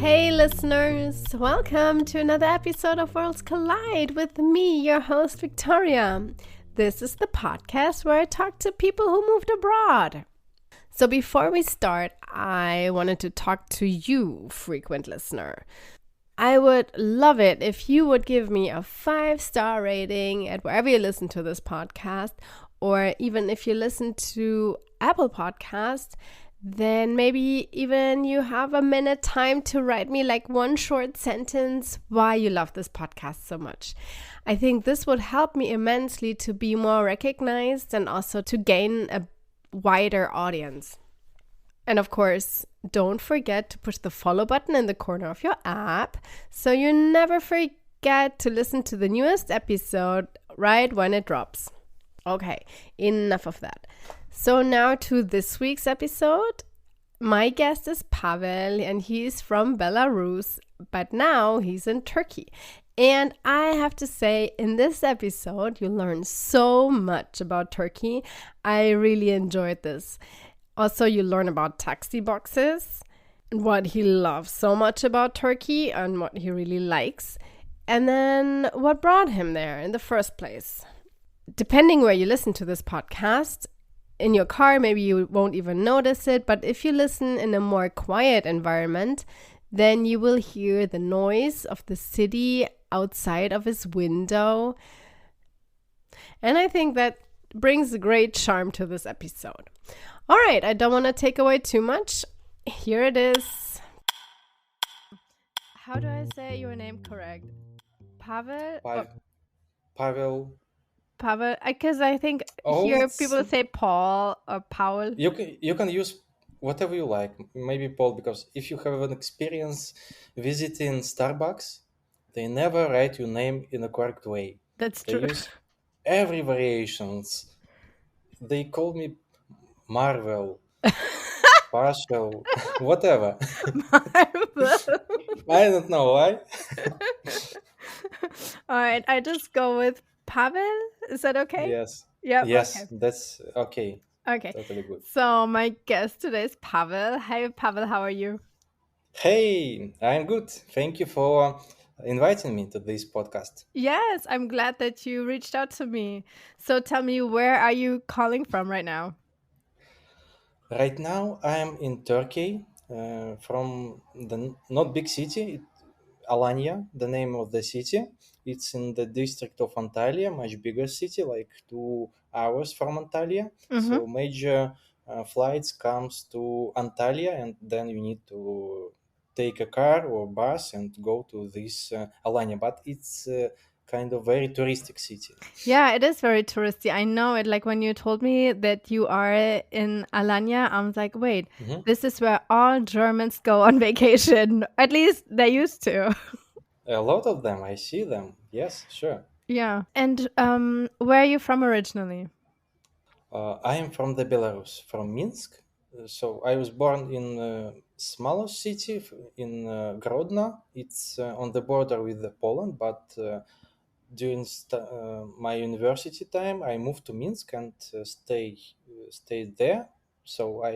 Hey listeners, welcome to another episode of Worlds Collide with me, your host Victoria. This is the podcast where I talk to people who moved abroad. So before we start, I wanted to talk to you, frequent listener. I would love it if you would give me a 5-star rating at wherever you listen to this podcast, or even if you listen to Apple Podcasts, then maybe even you have a minute time to write me like one short sentence why you love this podcast so much. I think this would help me immensely to be more recognized and also to gain a wider audience. And of course, don't forget to push the follow button in the corner of your app so you never forget to listen to the newest episode right when it drops. Okay, enough of that. So now to this week's episode. My guest is Pavel and he's from Belarus, but now he's in Turkey. And I have to say, in this episode, you learn so much about Turkey. I really enjoyed this. Also, you learn about taxi boxes, what he loves so much about Turkey and what he really likes, and then what brought him there in the first place. Depending where you listen to this podcast, in your car, maybe you won't even notice it, but if you listen in a more quiet environment, then you will hear the noise of the city outside of his window. And I think that brings a great charm to this episode. All right, I don't want to take away too much. Here it is. How do I say your name correct? Pavel? Pavel. Pavel? Because I think Oh, here it's people say Paul or Paul. you can use whatever you like. Maybe Paul, because if you have an experience visiting Starbucks, they never write your name in the correct way. That's They true. use every variations. They call me Marvel, Partial, whatever. Marvel. I don't know why. All right, I just go with Pavel. Is that okay? Yes, Yep, okay. yes, that's okay. Okay. Totally good. So my guest today is Pavel. Hi, Pavel. How are you? Hey, I'm good. Thank you for inviting me to this podcast. Yes, I'm glad that you reached out to me. So tell me, where are you calling from right now? Right now, I'm in Turkey, from the not big city, Alanya, the name of the city. It's in the district of Antalya, much bigger city, like 2 hours from Antalya. Mm-hmm. So major flights comes to Antalya, and then you need to take a car or bus and go to this Alanya. But it's kind of very touristic city. Yeah, it is very touristy. I know it. Like when you told me that you are in Alanya, I was like, wait, Mhm. this is where all Germans go on vacation. At least they used to. A lot of them, I see them. Yes, sure. Yeah. And where are you from originally? I am from the Belarus, from Minsk. So I was born in a smaller city in Grodno. It's on the border with the Poland, but during my university time, I moved to Minsk and stayed there. So I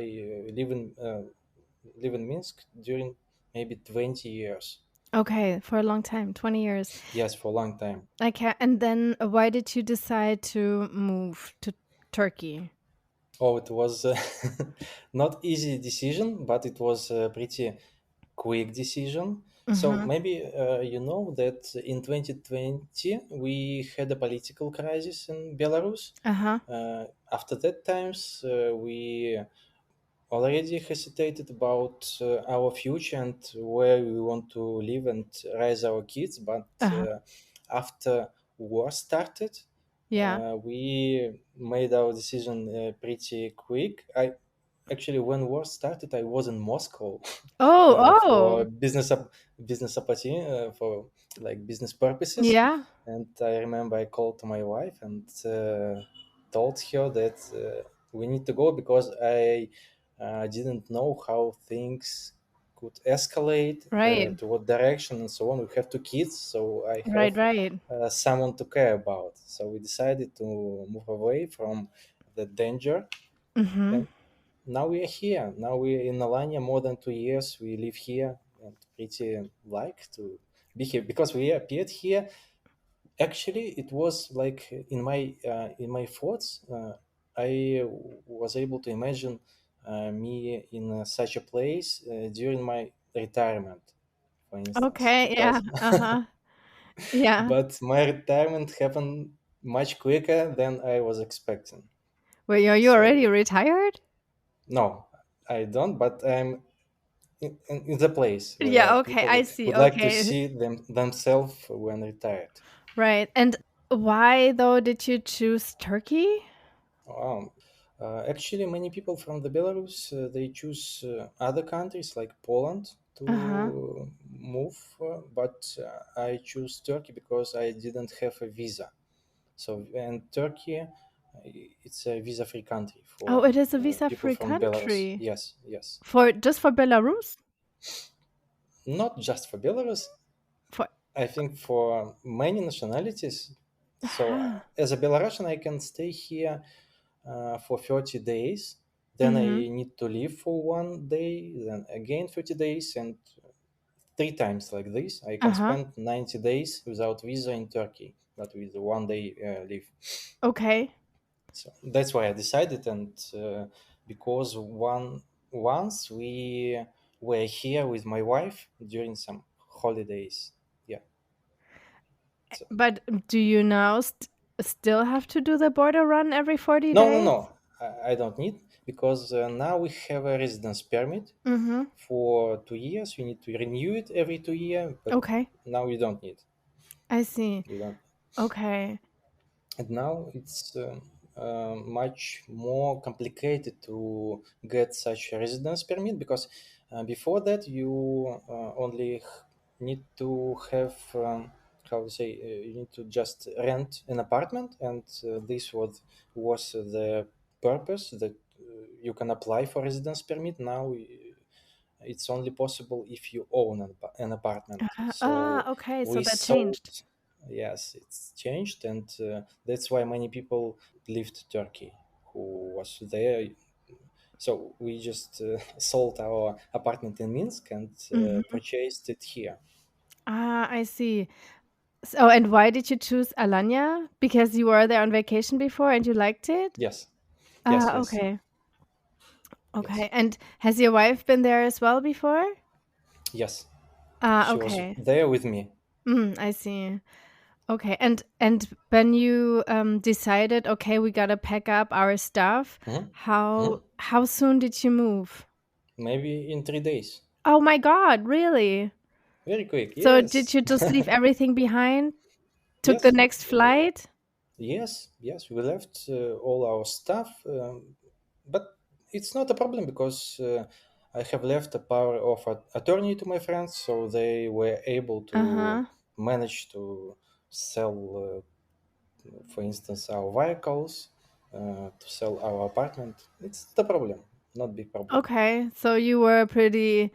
live in Minsk during maybe 20 years. Okay, for a long time, 20 years. Yes, for a long time. Okay, and then why did you decide to move to Turkey? Oh, it was not easy decision, but it was a pretty quick decision. So Mm-hmm. maybe you know that in 2020 we had a political crisis in Belarus. Uh-huh. After that times we already hesitated about our future and where we want to live and raise our kids. But Uh-huh. after war started, Yeah. we made our decision pretty quick. I actually, when war started, I was in Moscow Oh, for oh. business opportunity, for like business purposes. Yeah. And I remember I called to my wife and told her that we need to go because I didn't know how things could escalate, Right. to what direction and so on. We have 2 kids, so I have Right, right. someone to care about. So we decided to move away from the danger, Mm-hmm. and now we are here. Now we're in Alanya more than 2 years. We live here and pretty like to be here because we appeared here. Actually, it was like in my thoughts. I was able to imagine me in such a place during my retirement, for instance, Okay, yeah. because Uh-huh. Yeah. but my retirement happened much quicker than I was expecting. Well, are you already So retired? no, I don't. But I'm in the place where Yeah, okay, I people see. would like to Okay. see themselves when retired. Right. And why though did you choose Turkey? Wow. Actually, many people from the Belarus they choose other countries like Poland Uh-huh. to move, but I choose Turkey because I didn't have a visa. So and Turkey, it's a visa-free country Oh, for it is a people visa-free from Belarus. country. Yes, yes. For just for Belarus? Not just for Belarus. For I think for many nationalities. So uh-huh. as a Belarusian, I can stay here for 30 days. Then I Mm-hmm. need to leave for 1 day, then again 30 days, and three times like this. I can Uh-huh. spend 90 days without visa in Turkey, but with 1 day leave. Okay. So that's why I decided, and because once we were here with my wife during some holidays. Yeah. So But do you now still have to do the border run every 40 no, no, days? no. I don't need because now we have a residence permit Mm-hmm. for 2 years. You need to renew it every 2 years, but Okay. now you don't need. I see. You don't. Okay. And now it's much more complicated to get such a residence permit because before that you only need to have how to say you need to just rent an apartment, and this was the purpose that you can apply for residence permit. Now it's only possible if you own an apartment. So Okay. So we that changed. sold. Yes, it's changed, and that's why many people left Turkey who was there. So we just sold our apartment in Minsk and Mm-hmm. purchased it here. I see. So, and why did you choose Alanya? Because you were there on vacation before and you liked it? Yes, yes, yes, Okay. yes, Okay. And has your wife been there as well before? yes. She was Okay. there with me. I see. Okay. And when you decided, okay, we gotta pack up our stuff, Mhm, how mhm. how soon did you move? Maybe in 3 days. Oh my God, really? Very quick. So did Yes, you just leave everything behind? Took the yes. next flight? Yes, yes, we left all our stuff, but it's not a problem because I have left a power of attorney to my friends, so they were able to Uh-huh. manage to sell, for instance, our vehicles, to sell our apartment. It's the problem, not big problem. Okay. So you were pretty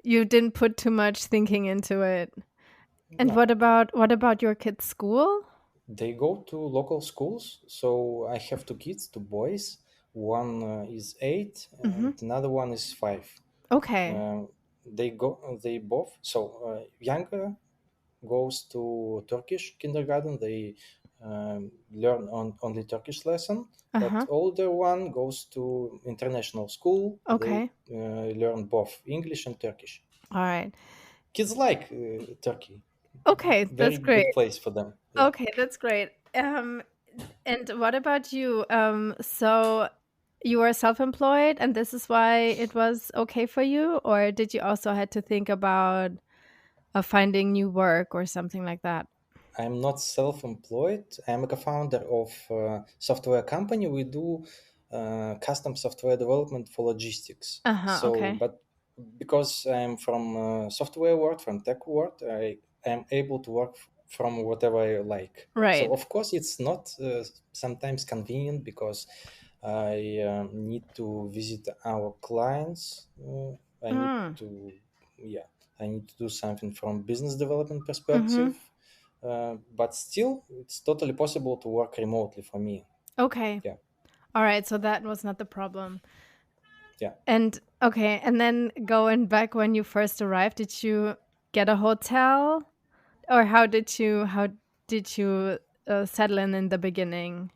you didn't put too much thinking into it. And No, what about your kids' school? they go to local schools, so I have two kids, two boys. One is 8, Mhm. and another one is 5. Okay. Uh, they both. So younger goes to Turkish kindergarten. They learn only Turkish lesson, but Uh-huh. older one goes to international school. They Okay. learn both English and Turkish. All right. Kids like Turkey. Okay, Very that's great. good place for them. Yeah. Okay, that's great. And what about you? So you were self-employed and this is why it was okay for you, or did you also had to think about finding new work or something like that? I'm not self-employed. I'm a co-founder of a software company. We do custom software development for logistics. Uh-huh, So, okay. but because I'm from software world, from tech world, I am able to work from whatever I like. So, Right. of course, it's not sometimes convenient because I need to visit our clients. I need Mm. to, yeah, I need to do something from business development Mhm. perspective, but still it's totally possible to work remotely for me. Okay. Yeah. All right, so that was not the problem. Yeah. And okay, and then going back when you first arrived, did you get a hotel, or how did you settle in the beginning?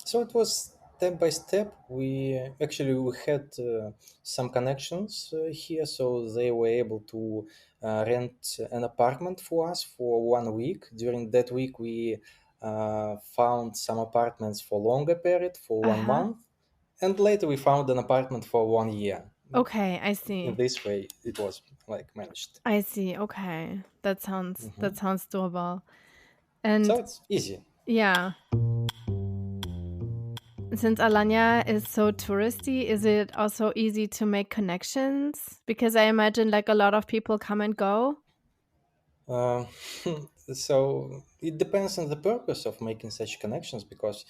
So it was step by step. We had some connections here, so they were able to rent an apartment for us for 1 week. During that week, we found some apartments for longer period for one Uh-huh. month, and later we found an apartment for 1 year. Okay, I In see. this way, it was like managed. I see. Okay. That Hmm. sounds doable. So And it's easy. yeah, since Alanya is so touristy, is it also easy to make connections? Because I imagine like a lot of people come and go. Uh, so it depends on the purpose of making such connections because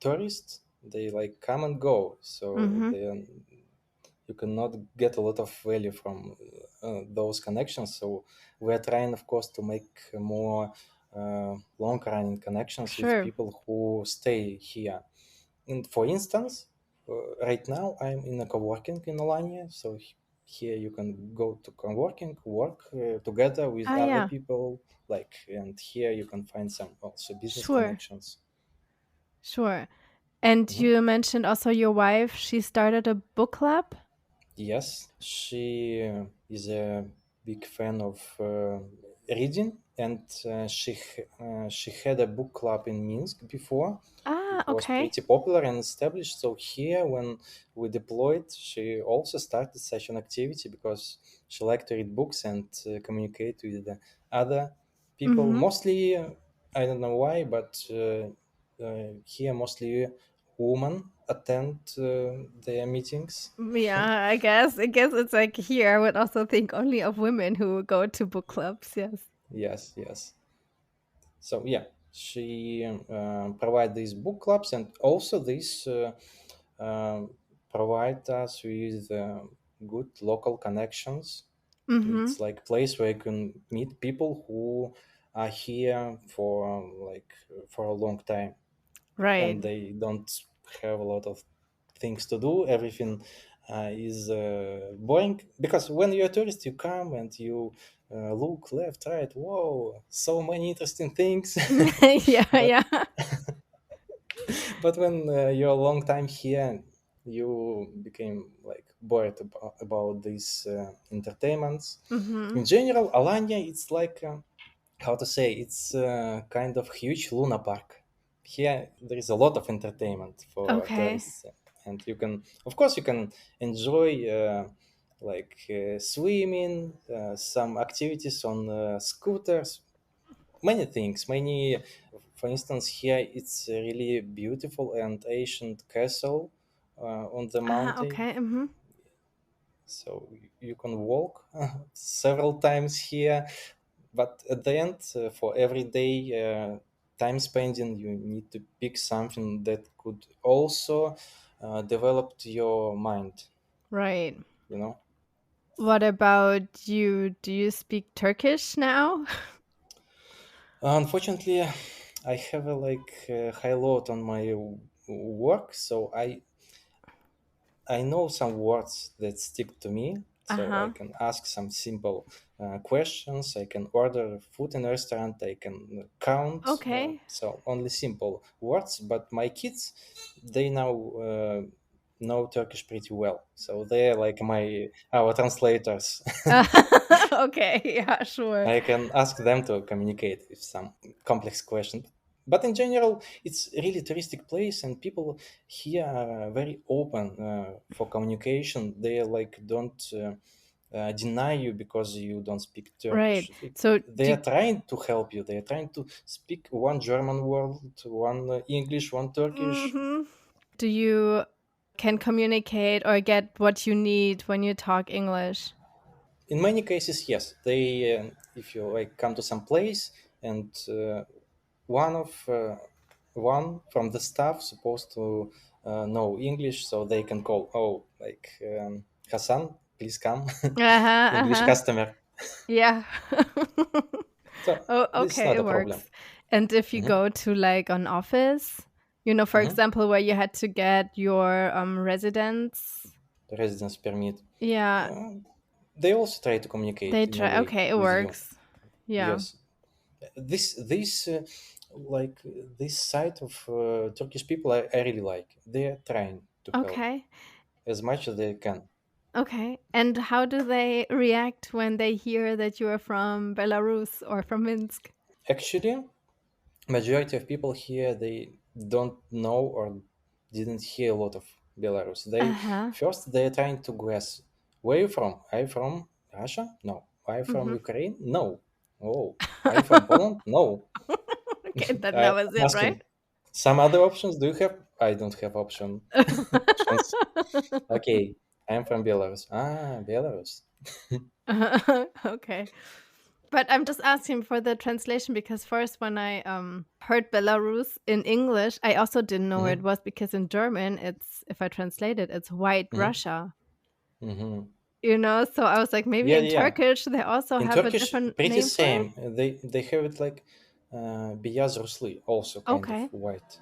tourists they like come and go, so Mhm. you cannot get a lot of value from those connections. So we're trying, of course, to make more long-running connections with Sure. people who stay here. And for instance, right now I'm in a co-working in Alanya, so here you can go to co-working, work together with Ah, other yeah. people, like, and here you can find some also business Sure. connections. Sure. And Mhm. you mentioned also your wife, she started a book club? Yes, she is a big fan of reading, and she had a book club in Minsk before. Ah, It was okay. pretty popular and established. So here, when we deployed, she also started such an activity because she liked to read books and communicate with the other people. Mhm. Mostly, I don't know why, but here mostly women attend their meetings. Yeah, I guess it's like here I would also think only of women who go to book clubs. Yes. Yes, yes. So yeah, she provide these book clubs, and also this provide us with good local connections. Mhm. It's like place where you can meet people who are here for for a long time, Right. and they don't have a lot of things to do. Everything is boring because when you're a tourist, you come and you look left, right. Whoa, so many interesting things. Yeah, but yeah. but when you're a long time here, you became like bored about these entertainments. Mhm. In general, Alanya, it's like how to say, it's kind of huge Luna Park. Here there is a lot of entertainment for Okay. tourists, and you can, of course, you can enjoy swimming, some activities on scooters, many things. Many, for instance, here it's a really beautiful and ancient castle on the Ah, mountain, okay. Mhm. so you can walk several times here, but at the end for every day time spending you need to pick something that could also develop your mind, Right. you know. What about you? Do you speak Turkish now? Unfortunately, I have a high load on my work, so I know some words that stick to me, so I Uh-huh. can ask some simple questions. I can order food in a restaurant. I can count. Okay. So only simple words. But my kids, they now know Turkish pretty well. So they're like my our translators. Okay, yeah, sure. I can ask them to communicate with some complex question. But in general, it's a really touristic place, and people here are very open for communication. They don't deny you because you don't speak Right. Turkish. So They are trying to help you. They are trying to speak one German word, one English, one Turkish. Mhm. Do you can communicate or get what you need when you talk English? In many cases, yes. They, if you like, come to some place and one of one from the staff supposed to know English, so they can call. Oh, Hassan, please come, Uh-huh, English uh-huh. customer. Yeah. So Oh, this is okay, not it a problem. works. And if you Hmm. go to like an office, for Hmm. example, where you had to get your residence. residence permit. Yeah, Uh, they also try to communicate they in a try. way Okay, it with you. works. Yeah. Yes, this like this side of Turkish people I really like. They are trying to help Okay. as much as they can. Okay. And how do they react when they hear that you are from Belarus or from Minsk? Actually, majority of people here they don't know or didn't hear a lot of Belarus. They Uh-huh. first they're trying to guess where you from. Are you from Russia? No. Are you from Mhm. Ukraine? No. Oh, are you from Poland? No. Okay, then I that was it, right? asking some other options. Do you have? I don't have options. Okay, I'm from Belarus. Ah, Belarus. Okay. But I'm just asking for the translation because first when I heard Belarus in English, I also didn't know where it Mm-hmm. was because in German it's if I translate it, it's white Mm-hmm. Russia. Mm-hmm. So I was like maybe Yeah, in yeah. Turkish they also In have a Turkish, different pretty name for it. same. They have it like Beyaz Rusli, also kind of Okay. white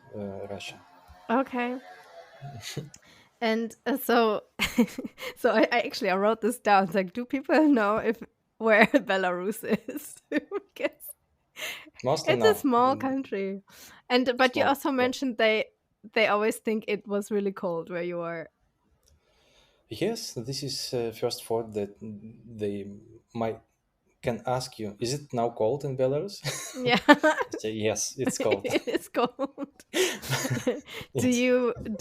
Russian. Okay. And so I actually I wrote this down. It's like, do people know if where Belarus is? Because Mostly it's a no. small country. And but you Small. also Yeah. mentioned they always think it was really cold where you are. Yes, this is first thought that they might can ask you. Is it now cold in Belarus? Yeah. Say yes, it's cold. It is cold. Do Yes.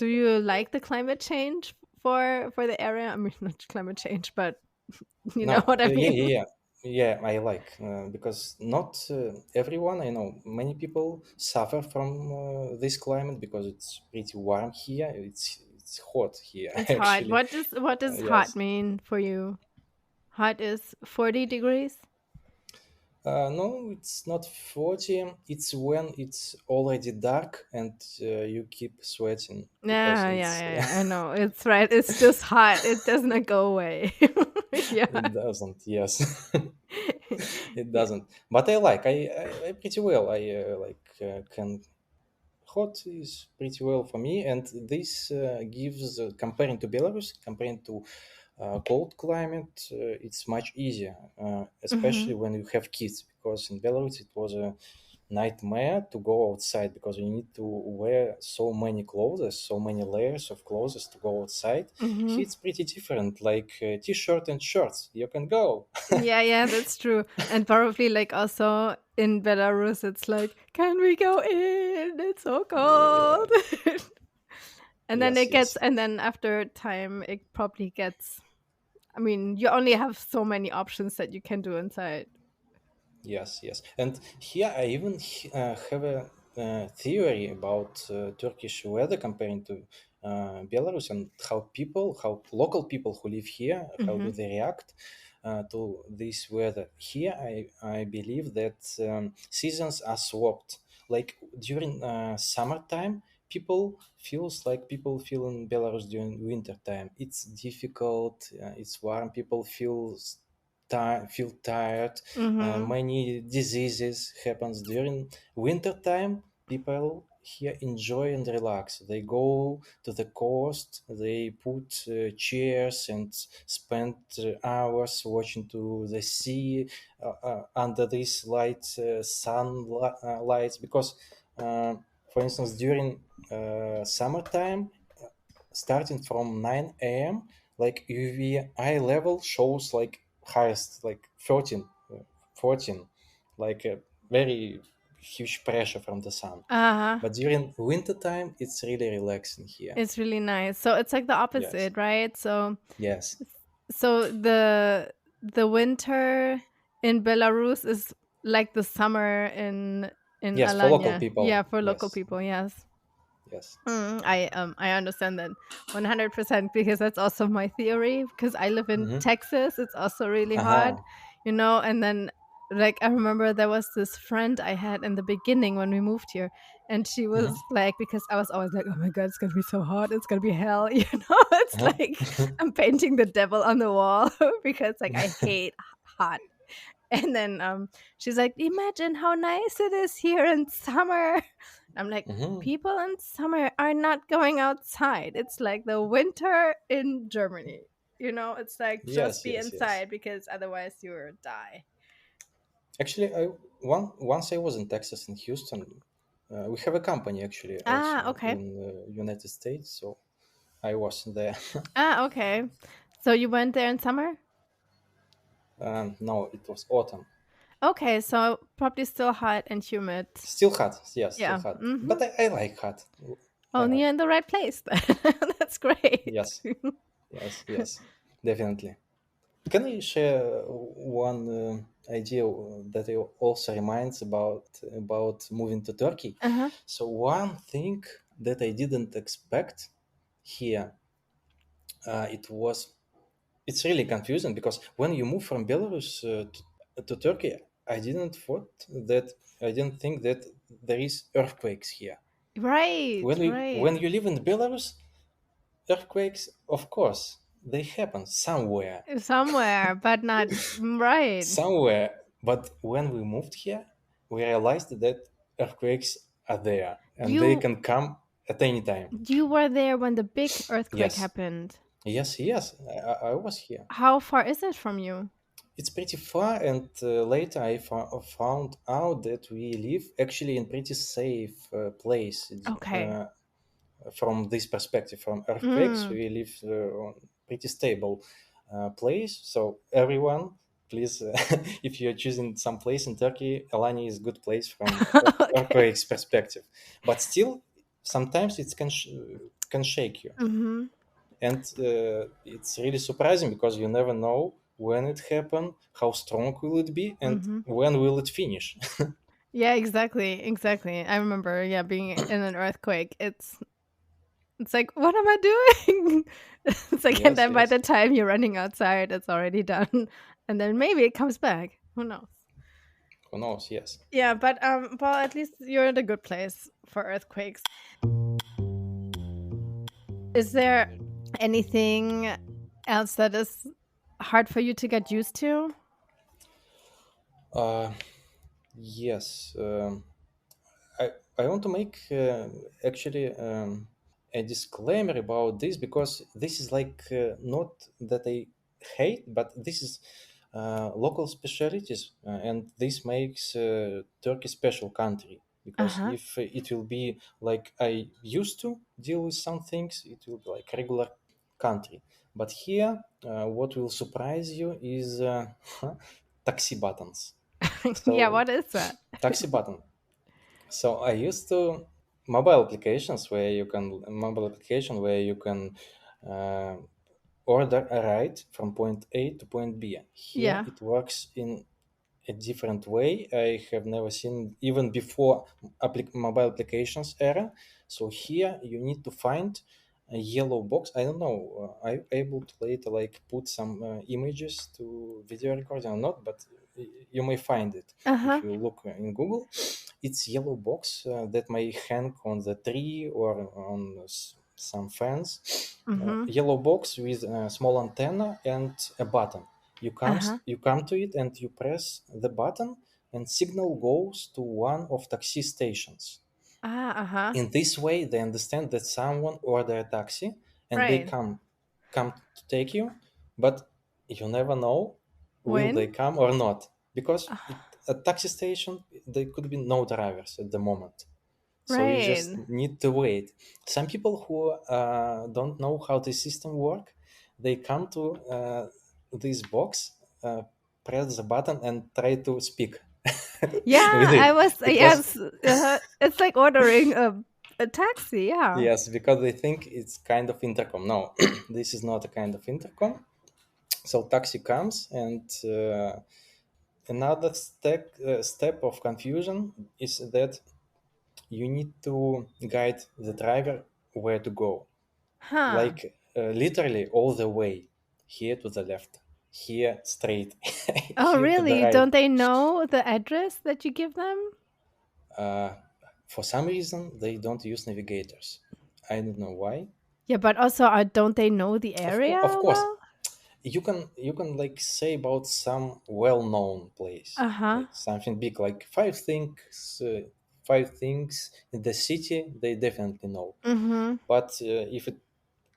you like the climate change for the area? I mean, not climate change, but you know No, what I yeah, mean. yeah, yeah. Yeah, I like because not everyone I know. Many people suffer from this climate because it's pretty warm here. It's hot here It's hot. actually. What does hot Yes. mean for you? Hot is 40 degrees? No, it's not 40. It's when it's already dark and you keep sweating because Yeah, yeah, it's yeah, yeah. I know. It's right. It's just hot. It does not go away. Yeah. it doesn't. Yes, it Yeah. doesn't. But I like. I pretty well. I can hot is pretty well for me, and this gives comparing to Belarus, comparing to cold climate, it's much easier, especially Mhm. when you have kids, because in Belarus it was a nightmare to go outside because you need to wear so many clothes, so many layers of clothes to go outside. Here Mhm. it's pretty different, like t-shirt and shorts. You can go. Yeah, yeah, that's true. And probably like also in Belarus it's like, can we go in? It's so Yeah. cold. And then Yes, it gets yes. and then after time it probably gets I mean, you only have so many options that you can do inside. Yes, yes. And here I even have a theory about Turkish weather comparing to Belarus and how local people who live here, how do Mhm. they react to this weather. Here I believe that seasons are swapped. Like during summertime, people feel in Belarus during winter time. It's difficult, it's warm, people feel tired, Mhm. many diseases happens during winter time. People here enjoy and relax. They go to the coast, they put chairs and spend hours watching to the sea under these lights because for instance during summertime, starting from 9 a.m., like UV eye level shows like highest like 13, 14, like a very huge pressure from the sun. Uh-huh. But during winter time, it's really relaxing here. It's really nice. So it's like the Yes, opposite, right? yes, So the winter in Belarus is like the summer in yes, for local Alanya. people. Yeah, for local Yes, people, yes. yes. I understand that 100% because that's also my theory because I live in Mm-hmm. Texas. It's also really hot, Aha. and then like I remember there was this friend I had in the beginning when we moved here and she Mm-hmm. was like because I was always like, "Oh my god, it's going to be so hot. It's going to be hell." It's like Uh-huh. I'm painting the devil on the wall because like I hate hot. And then she's like, "Imagine how nice it is here in summer." I'm like, Hmm. people in summer are not going outside. It's like the winter in Germany. It's like just Yes, be yes, yes. inside because otherwise you will die. Actually, once I was in Texas in Houston. We have a company actually Ah, also okay. in United States, so I was there. Ah, okay. So you went there in summer? No, it was autumn. Okay, so probably still hot and humid. Still hot, yes, still Yeah. hot. Mm-hmm. But I like hot. I Oh, like. you're in the right place then. That's great. Yes, yes, yes, definitely. Can you share one idea that you also reminds about moving to Turkey? Uh-huh. So one thing that I didn't expect here, it was it's really confusing because when you move from Belarus to Turkey, I didn't think that there is earthquakes here. Right, When right. you live in Belarus, earthquakes, of course, they happen somewhere, Somewhere, but not right. somewhere. But when we moved here, we realized that earthquakes are there and they You can come at any time. you were there when the big earthquake Yes, happened. yes, yes. I was here. How far is it from you? It's pretty far, and later I found out that we live actually in pretty safe place Okay. from this perspective. From earthquakes, Mm. we live on pretty stable place. So everyone, please, if you're choosing some place in Turkey, Alanya is a good place from Okay. earthquakes perspective. But still, sometimes it can shake you, Mhm. and it's really surprising because you never know when it happened, how strong will it be, and Mhm. when will it finish. Yeah, exactly. Exactly. I remember, yeah, being in an earthquake. It's like, what am I doing? It's like, and Yes, then by yes. the time you're running outside, it's already done. And then maybe it comes back. Who knows? Who knows? Yes. Yeah, but well, at least you're in a good place for earthquakes. Is there anything else that is hard for you to get used to? uh, yes. I, I want to make actually a disclaimer about this because this is like not that I hate, but this is local specialties, and this makes Turkey special country. Because Uh-huh. if it will be like I used to deal with some things, it will be like regular country. But here, what will surprise you is taxi buttons. Yeah, So what is that? taxi button. So I used to mobile application where you can uh, order a ride from point A to point B. Here Yeah. it works in a different way. I have never seen even before mobile applications era. So here you need to find a yellow box. I don't know. I'm able to later like put some images to video recording or not, but you may find it if Uh-huh. you look in Google. It's yellow box that may hang on the tree or on some fence. Mhm. Yellow box with a small antenna and a button. Uh-huh. You come to it and you press the button, and signal goes to one of taxi stations. Ah, uh-huh. In this way, they understand that someone ordered a taxi and they Right. come to take you, but you never know will they When? come or not because Ah, at taxi station there could be no drivers at the moment. So you just right. need to wait. Some people who don't know how the system work, they come to this box, press the button, and try to speak with Yeah, I it was because yes. It's like ordering a taxi. Yeah. yes, because they think it's kind of intercom. No, this is not a kind of intercom. So taxi comes, and another step of confusion is that you need to guide the driver where to go, Huh. like literally all the way, here to the left, here straight, Oh, here to the really? right. Don't they know the address that you give them? uh, for some reason they don't use navigators. I don't know why. Yeah, but also, don't they know the Of area course, well? you can like say about some well-known place, Uh-huh. like something big, like five things five things in the city, they definitely know. Mm-hmm. But if it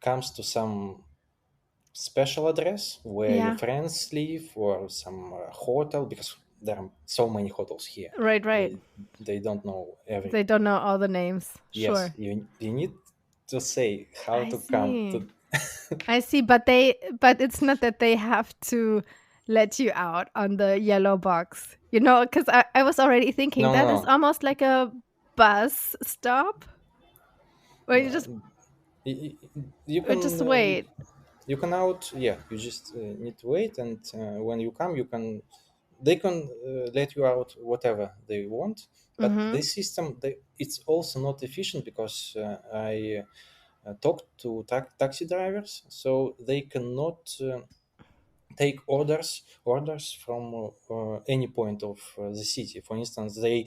comes to some special address where your Yeah. friends live or some hotel, because there are so many hotels here, Right, right. they don't know every. They don't know all the names. Yes, Sure. you need to say how I to come see. to. I see, but it's not that they have to let you out on the yellow box. Because I was already thinking No, no, that is no. almost like a bus stop where you just Y- y- you or can just wait. you can out, yeah, you just need to wait, and when you come, you can they can let you out whatever they want. But Mm-hmm. this system, it's also not efficient, because I talked to taxi drivers, so they cannot take orders from any point of the city. For instance, they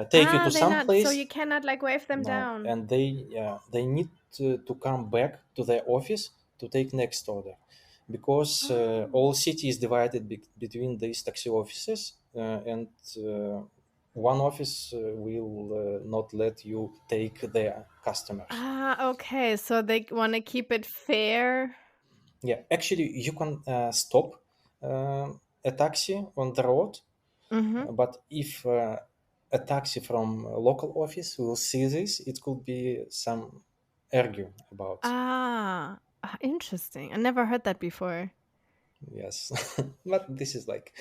take you Ah, to they some not so place. you cannot like wave them No, down. and they need to come back to their office to take next order, because Oh. all city is divided between these taxi offices, and one office will not let you take their customers. Ah, okay. So they want to keep it fair. Yeah, actually, you can stop a taxi on the road, Mm-hmm. but if a taxi from a local office will see this, it could be some argue about. Interesting. I never heard that before. Yes, but this is like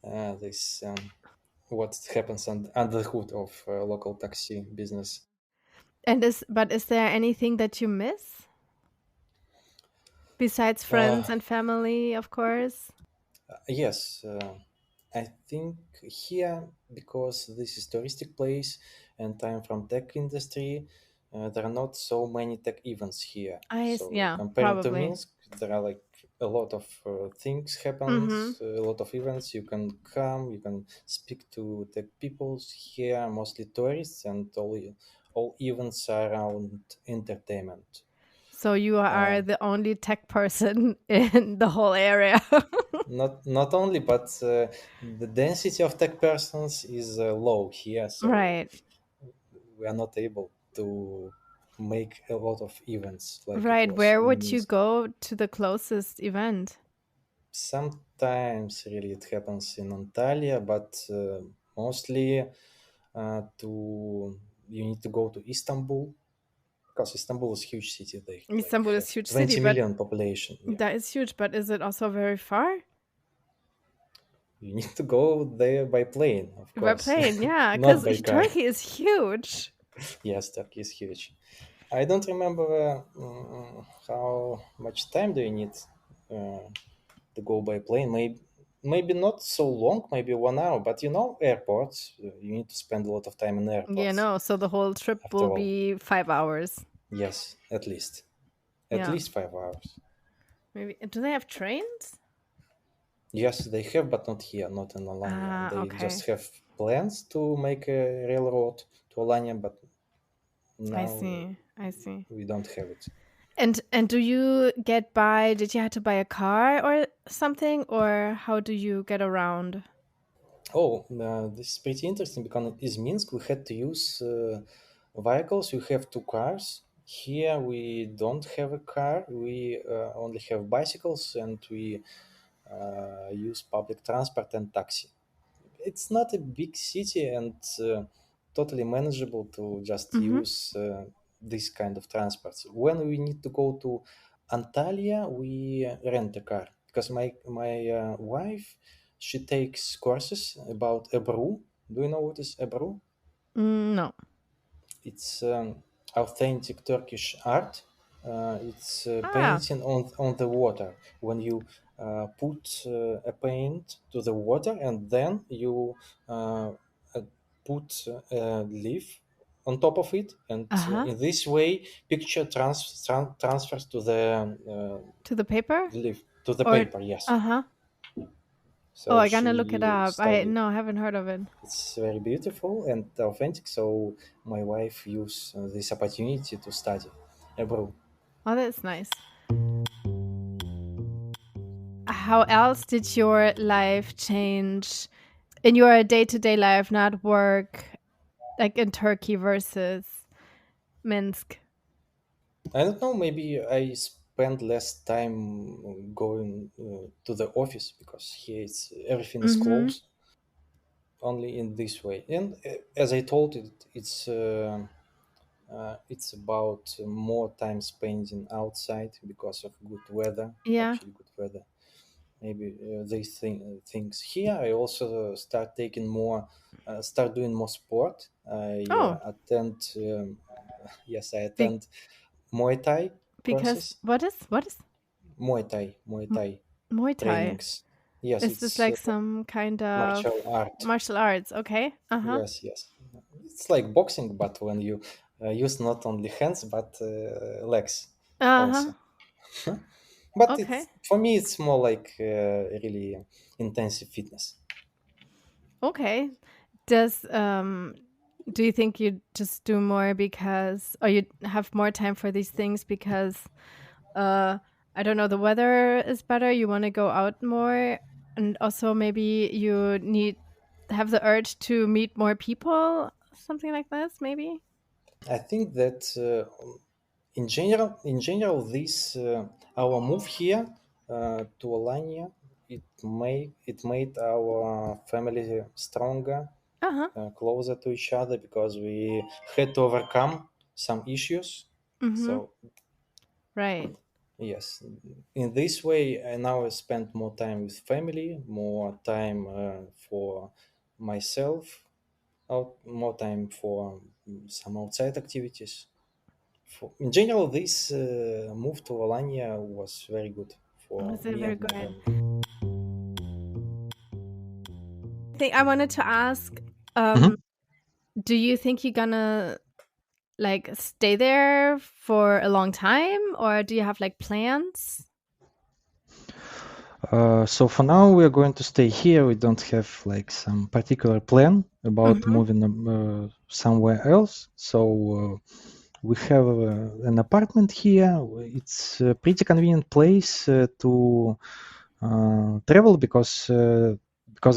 this what happens under the hood of local taxi business. But is there anything that you miss besides Uh, friends and family, of course? yes, I think here, because this is touristic place and I'm from tech industry, there are not so many tech events here. So Yeah, comparing to probably. Minsk, there are like a lot of things Mm-hmm. happens, a lot of events. You can come, you can speak to tech people here, mostly tourists, and all events are around entertainment. So you Uh, are the only tech person in the whole area. not only, but the density of tech persons is low here, so Right. we are not able to make a lot of events like it Right. was Where in would you Minsk. go to the closest event? Sometimes really it happens in Antalya, but mostly to you need to go to Istanbul, because Istanbul is huge city. They like Istanbul have is huge city, 20 but million population. Yeah, that is huge. But is it also very far? you need to go there by plane, of By course, plane, yeah, not because by car. Turkey is huge. Yes, Turkey is huge. I don't remember how much time do you need uh, to go by plane. Maybe not so long, maybe 1 hour. But airports. You need to spend a lot of time in Yeah, airports. no. So the whole trip After will all, be 5 hours. yes, at Yeah. least 5 hours. Maybe. Do they have trains? Yes, they have, but not here, not in Alanya. Ah, They okay. just have plans to make a railroad to Alanya, but I now see. I see. we don't have it. And do you get by? Did you have to buy a car or something, or how do you get around? Oh, this is pretty interesting, because in Minsk we had to use vehicles. We have two cars. Here we don't have a car. We only have bicycles, and we use public transport and taxi. It's not a big city, and totally manageable to just Mm-hmm. use this kind of transports. When we need to go to Antalya, we rent a car, because my wife, she takes courses about Ebru. Do you know what is Ebru? No. It's authentic Turkish art. It's Ah, painting on the water. When you put a paint to the water, and then you uh, put a leaf on top of it, and uh-huh. in this way, picture transfers to To the paper? the leaf, to the Or paper. Yes. uh-huh. Oh, So I gotta look it she up. studied. No, I haven't heard of it. It's very beautiful and authentic. So my wife used this opportunity to study abroad. Oh, that's nice. How else did your life change in your day-to-day life, not work? like in Turkey versus Minsk? I don't know. Maybe I spend less time going to the office because here everything is Mm-hmm. closed. Only in this way, and as I told it, it's about more time spending outside because of good weather. Yeah. Actually, good weather. Maybe these things here. I also start doing more sport. I Oh, attend. Yes, I be- attend Muay Thai because classes. what is Muay M- Thai Muay Thai? trainings. Yes, Is this it's like some kind of martial art. martial arts? Okay. Uh-huh. Yes, yes. It's like boxing, but when you use not only hands but legs Uh-huh. also. But Okay. it's for me, it's more like really intensive fitness. Okay. Does do you think you just do more because or you have more time for these things because uh I don't know, the weather is better, you want to go out more, and also maybe you need have the urge to meet more people, something like this maybe? I think that in general, this our move here to Alanya, it made our family stronger, Uh-huh. closer to each other because we had to overcome some issues. Mhm. So Right. yes, in this way, I now spend more time with family, more time for myself, more time for some outside activities. In general, this move to Alanya was very good for That's me very and my good. family. I think I wanted to ask, Mhm. um, do you think you're gonna like stay there for a long time or do you have like plans? So for now, we are going to stay here. We don't have like some particular plan about Mhm. moving somewhere else. So we have an apartment here. It's a pretty convenient place to travel because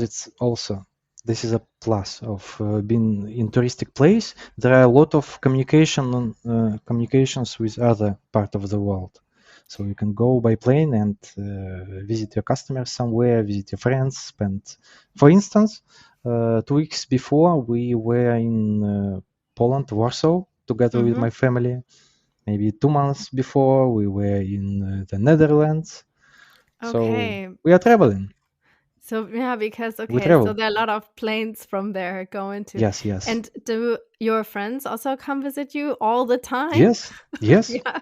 it's also this is a plus of being in touristic place. There are a lot of communications with other part of the world. So you can go by plane and visit your customers somewhere, visit your friends, spend. For instance, 2 weeks before we were in Poland, Warsaw, together with Mhm. my family. Maybe 2 months before we were in the Netherlands. So Okay. we are So traveling. so yeah, because We okay, so travel. there are a lot of planes from there going to. Yes, yes, And do your friends also come visit you all the time? yes, yes. Yeah.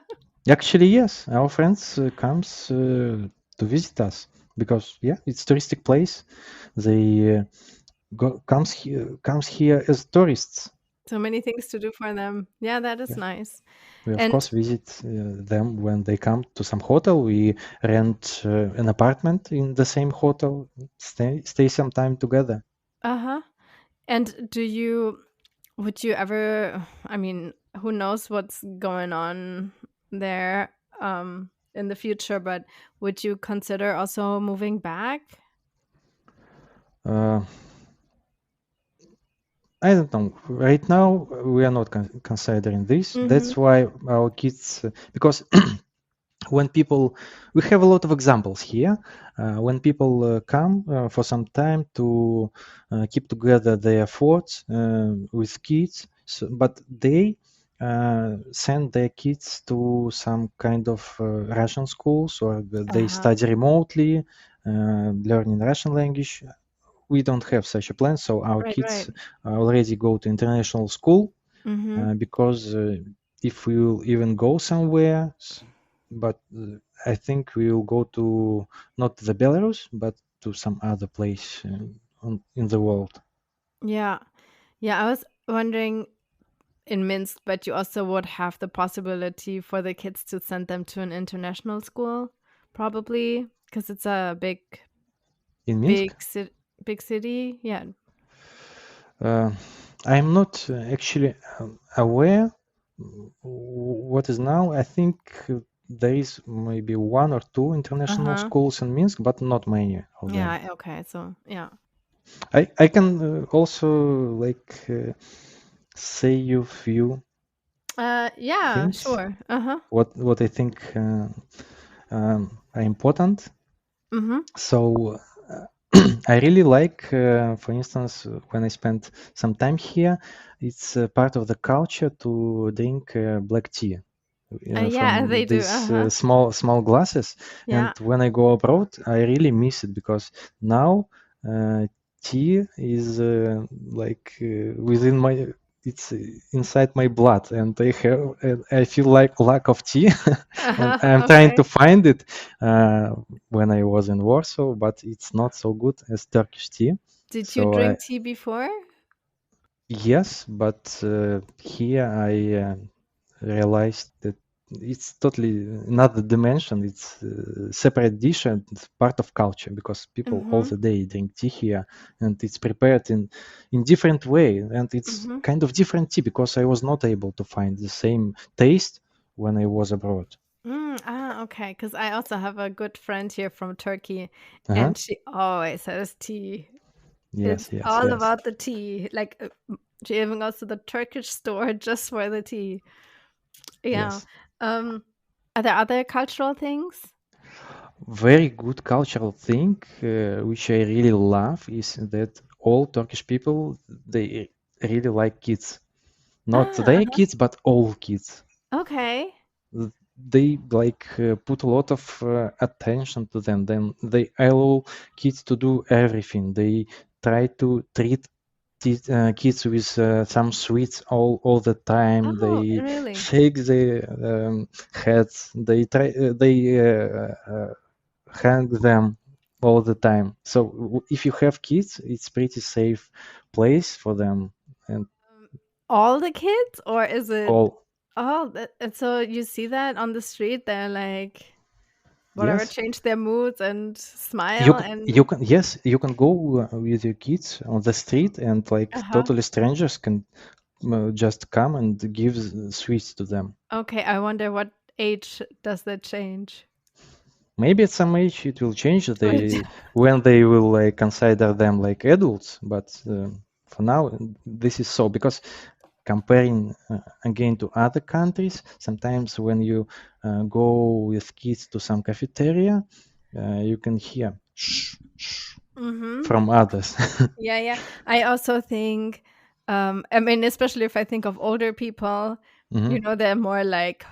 Actually, yes. Our friends comes to visit us because yeah, it's touristic place. They comes here as tourists. So many things to do for them. Yeah, that is Yeah, nice. we of And course visit them when they come to some hotel. We rent an apartment in the same hotel. Stay some time together. uh-huh. And would you ever, I mean, who knows what's going on there in the future, but would you consider also moving back? Uh, I don't know. Right now, we are not considering this. Mhm. That's why our kids, because when people, we have a lot of examples here. When people come for some time to keep together their efforts with kids, but they send their kids to some kind of Russian schools or they Uh-huh. study remotely, learning Russian language. We don't have such a plan, so our Right, kids right. already go to international school Mhm. because if we will even go somewhere, but I think we will go to not the Belarus, but to some other place in the world. Yeah. Yeah, I was wondering in Minsk, but you also would have the possibility for the kids to send them to an international school, probably, because it's a In Minsk, big city, big city. Yeah. uh, I'm not actually aware what is now. I think there is maybe one or two international Uh-huh. schools in Minsk, but not many of them. Yeah, okay. So, yeah. I can also like say you few Yeah, things sure. Uh-huh. what I think are important. Mm-hmm. So I really like, for instance, when I spent some time here, it's part of the culture to drink black tea Yeah, from they do. these Uh-huh. small glasses. And Yeah. when I go abroad, I really miss it because now uh, tea is within my. It's inside my blood, and I feel like lack of tea, and Uh-huh. I'm trying to Okay. find it when I was in Warsaw, but it's not so good as Turkish tea. Did you So drink tea before? yes, but here I realized that it's totally another dimension. It's a separate dish and it's part of culture because people all Mm-hmm. the day drink tea here, and it's prepared in different way, and it's Mm-hmm. kind of different tea because I was not able to find the same taste when I was abroad. Okay. Because I also have a good friend here from Turkey, Uh-huh. and she always has tea. It's Yes, yes, all yes, about the tea. Like she even goes to the Turkish store just for the tea. Yeah. yes. Um, are there other cultural things? Very good cultural thing, which I really love, is that all Turkish people they really like kids. Not their Uh-huh. kids, but all kids. Okay. They put a lot of attention to them. Then they allow kids to do everything. They try to treat kids with some sweets all the time. Oh, They really? shake their heads. They hang them all the time. So if you have kids, it's pretty safe place for them and Um, all the kids, or is it? all. Oh, and so you see that on the street, they're like whatever, Yes, change their moods and you smile can, and you can yes you can go with your kids on the street and like uh-huh. totally strangers can just come and give sweets to them. Okay, I wonder what age does that change? Maybe at some age it will change Wait. they when they will like consider them like adults, but for now this is so because comparing again to other countries, sometimes when you go with kids to some cafeteria, you can hear shh, shh Mhm. from others. Yeah, yeah. I also think, I mean, especially if I think of older people, Hmm. they're more like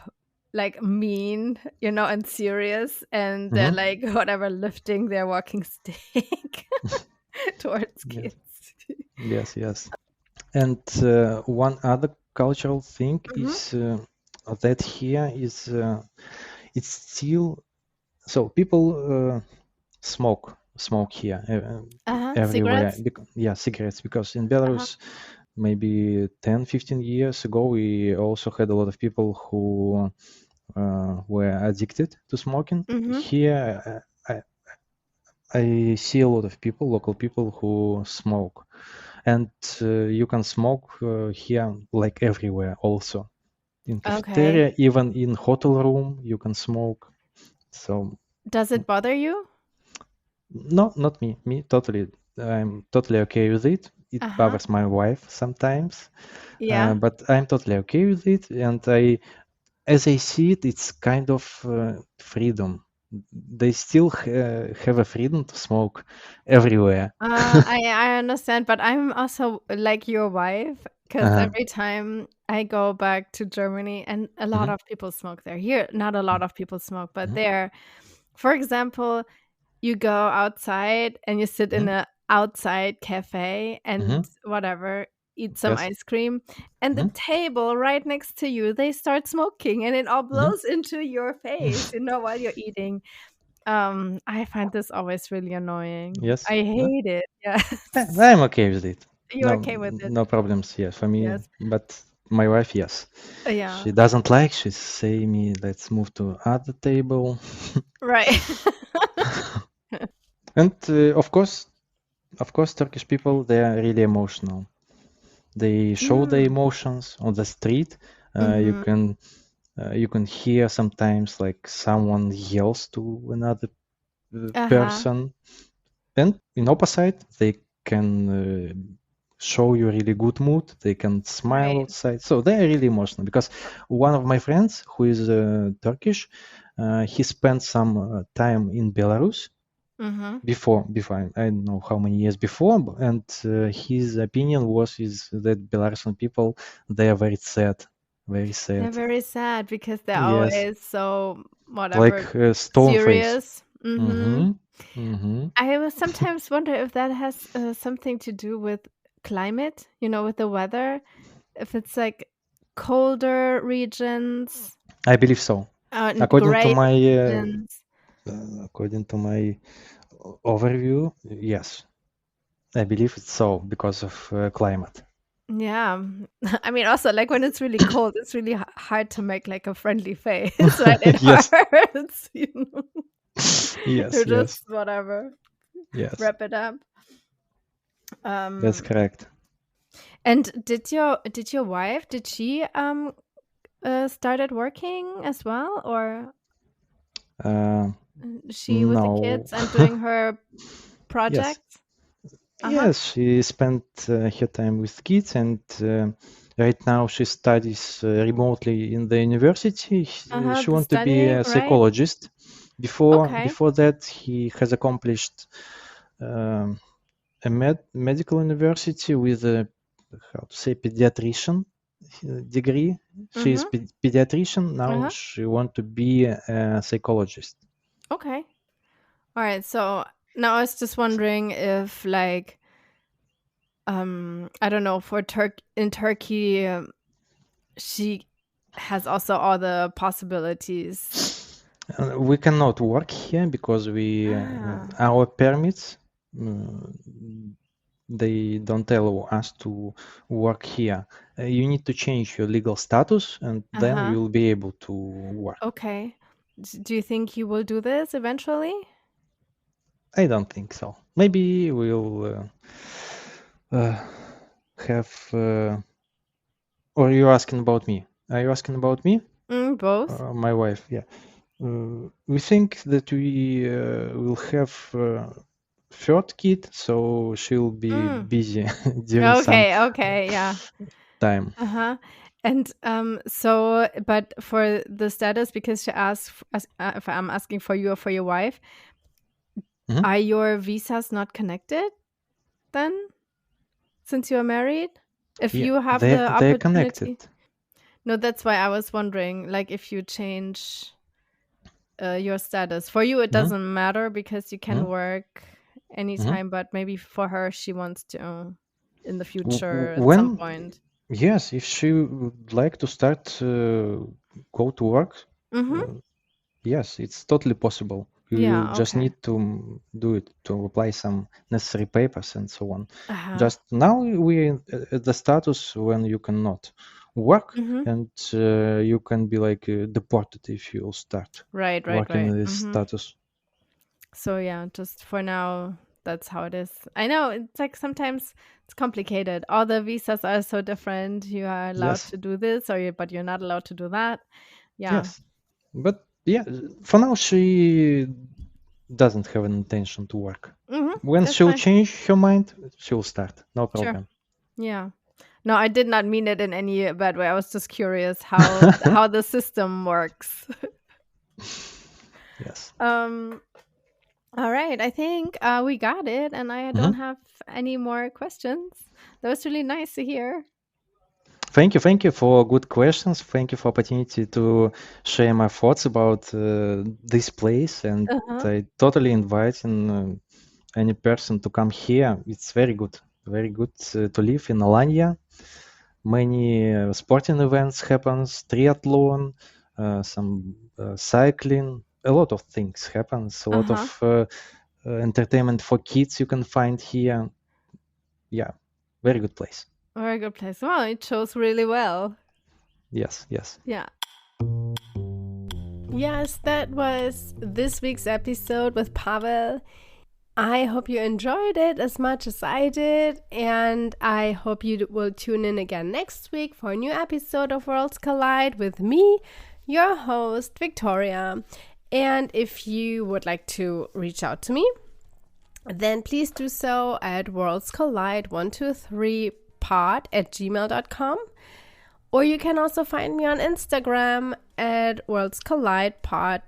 mean, and serious, and they're Hmm. like whatever lifting their walking stick towards Yes, kids. yes, yes. And one other cultural thing Mhm. is that here is it's still so people smoke here Uh-huh. everywhere. Cigarettes? Yeah, cigarettes because in Uh-huh. Belarus maybe 10, 15 years ago we also had a lot of people who were addicted to smoking. Mhm. Here I see a lot of people, local people who smoke, and you can smoke here like everywhere also in Okay. cafeteria, even in hotel room you can smoke. So Does it bother you? no, not me. Me totally. I'm totally okay with it. It Uh-huh. bothers my wife sometimes, Yeah. but I'm totally okay with it. And as I see it, it's kind of freedom. They still have a freedom to smoke everywhere. I understand, but I'm also like your wife because Uh-huh. every time I go back to Germany, and a lot Hmm. of people smoke there. Here, not a lot of people smoke, but Hmm. there, for example, you go outside and you sit in Hmm. a outside cafe Hmm. and whatever, eat some Yes. ice cream, and the Hmm. table right next to you, they start smoking, and it all Hmm. blows into your face, while you're eating. I find this always really annoying. Yes. I hate it. Yes. I'm okay with it. You're No, okay with it? no problems. Yes, for me, Yes. but my wife, yes, she Yeah. doesn't like. She say me, let's move to other table, Right. and of course, Turkish people they are really emotional. They show their Mm. emotions on the street. Mhm. You can hear sometimes like someone yells to another Uh-huh. person, and in opposite they can show you really good mood. They can smile Right. outside. So they are really emotional. Because one of my friends who is Turkish, he spent some time in Belarus Mm-hmm. before I don't know how many years before, and his opinion is that Belarusian people, they are very sad, very They're sad. very sad because they're Yes, always so whatever like stone face. serious. Mm-hmm. Mm-hmm. Mm-hmm. I was sometimes wonder if that has something to do with climate, with the weather. If it's like colder regions I believe so. and According to gray my regions. according to my overview, yes, I believe it's so because of climate. Yeah. I mean, also, like when it's really cold, it's really hard to make like a friendly face, right? It Yes, hurts, yes, You're yes, just whatever, yes. wrap it up. That's Um, correct. and did your wife, did she started working as well, or Uh, she with the no. kids and doing her Yes. projects? Uh-huh. Yes, she spent her time with kids, and right now she studies remotely in the university. Uh-huh. She The wants to be studying, a right? psychologist. Before Okay. before that, he has accomplished um, a medical university with a how to say pediatrician degree. She is Mm-hmm. pediatrician. Now Uh-huh. she want to be a psychologist. Okay. All right. So now I was just wondering if like I don't know, for in Turkey, she has also all the possibilities. We cannot work here because we Ah. our permits uh, they don't allow us to work here. You need to change your legal status, and then Uh-huh. you'll be able to work. Okay. Do you think you will do this eventually? I don't think so. Maybe we'll have. Or you're asking about me? Are you asking about me? Both. My wife, yeah. We think that we will have third kid, so she'll be Mm. busy during some Okay, okay, yeah. time. Uh-huh. And so, but for the status, because she asked if I'm asking for you or for your wife, Mhm. are your visas not connected then, since you're married? If Yeah, you have the they're connected. opportunity. No, that's why I was wondering, like, if you change your status. For you, it Mhm. doesn't matter because you can Mhm. work Mhm. anytime, but maybe for her, she wants to in the W- future at some When, point. yes, if she would like to start go to work, Mm-hmm. uh, yes, it's totally possible. You Yeah, just okay. need to do it to apply some necessary papers and so on. Uh-huh. Just now we're at the status when you cannot work, Mm-hmm. and you can be like deported if you start Right, right, working right. in this Mm-hmm. status. So yeah, just for now, that's how it is. I know it's like sometimes it's complicated. All the visas are so different. You are allowed Yes, to do this, but you're not allowed to do that. Yeah. yes, but yeah, for now she doesn't have an intention to work. Mm-hmm. When That's she'll fine. change her mind, she'll start. No Sure. problem. Yeah. No, I did not mean it in any bad way. I was just curious how the system works. Yes. All right. I think we got it, and I Mhm. don't have any more questions. That was really nice to hear. Thank you for good questions. Thank you for opportunity to share my thoughts about this place, and Uh-huh. I totally invite any person to come here. It's very good to live in Alanya. Many sporting events happens, triathlon, some cycling, a lot of things happens. A lot Uh-huh. of entertainment for kids you can find here. Yeah, very good place. Very good place. Well, it shows really well. Yes, yes. Yeah. Yes, that was this week's episode with Pavel. I hope you enjoyed it as much as I did, and I hope you will tune in again next week for a new episode of Worlds Collide with me, your host, Victoria. And if you would like to reach out to me, then please do so at worldscollide123pod@gmail.com. Or you can also find me on Instagram at worldscollidepod,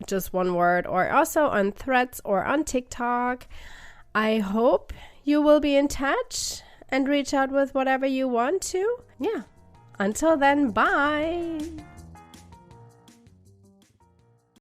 just one word, or also on Threads or on TikTok. I hope you will be in touch and reach out with whatever you want to. Yeah. Until then, bye.